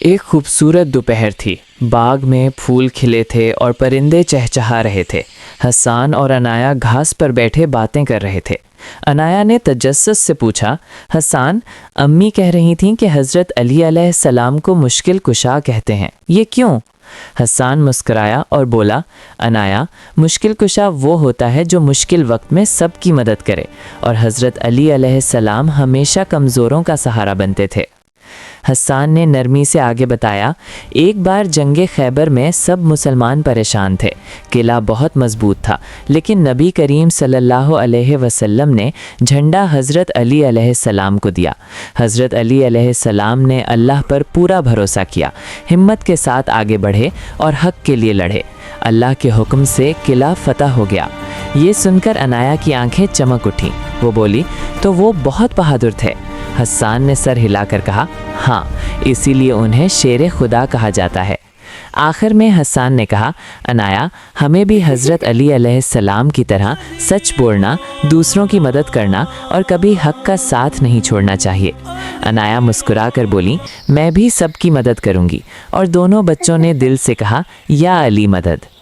ایک خوبصورت دوپہر تھی۔ باغ میں پھول کھلے تھے اور پرندے چہچہا رہے تھے۔ حسان اور عنایا گھاس پر بیٹھے باتیں کر رہے تھے۔ عنایا نے تجسس سے پوچھا، حسان، امی کہہ رہی تھیں کہ حضرت علی علیہ السلام کو مشکل کشا کہتے ہیں، یہ کیوں؟ حسان مسکرایا اور بولا، عنایا، مشکل کشا وہ ہوتا ہے جو مشکل وقت میں سب کی مدد کرے، اور حضرت علی علیہ السلام ہمیشہ کمزوروں کا سہارا بنتے تھے۔ حسان نے نرمی سے آگے بتایا، ایک بار جنگ خیبر میں سب مسلمان پریشان تھے۔ قلعہ بہت مضبوط تھا، لیکن نبی کریم صلی اللہ علیہ وسلم نے جھنڈا حضرت علی علیہ السلام کو دیا۔ حضرت علی علیہ السلام نے اللہ پر پورا بھروسہ کیا، ہمت کے ساتھ آگے بڑھے اور حق کے لیے لڑے۔ اللہ کے حکم سے قلعہ فتح ہو گیا۔ یہ سن کر عنایا کی آنکھیں چمک اٹھیں۔ وہ بولی، تو وہ بہت بہادر تھے؟ حسان نے سر ہلا کر کہا، ہاں، اسی لیے انہیں شیر خدا کہا جاتا ہے۔ آخر میں حسان نے کہا، عنایا، ہمیں بھی حضرت علی علیہ السلام کی طرح سچ بولنا، دوسروں کی مدد کرنا اور کبھی حق کا ساتھ نہیں چھوڑنا چاہیے۔ عنایا مسکرا کر بولی، میں بھی سب کی مدد کروں گی، اور دونوں بچوں نے دل سے کہا، یا علی مدد۔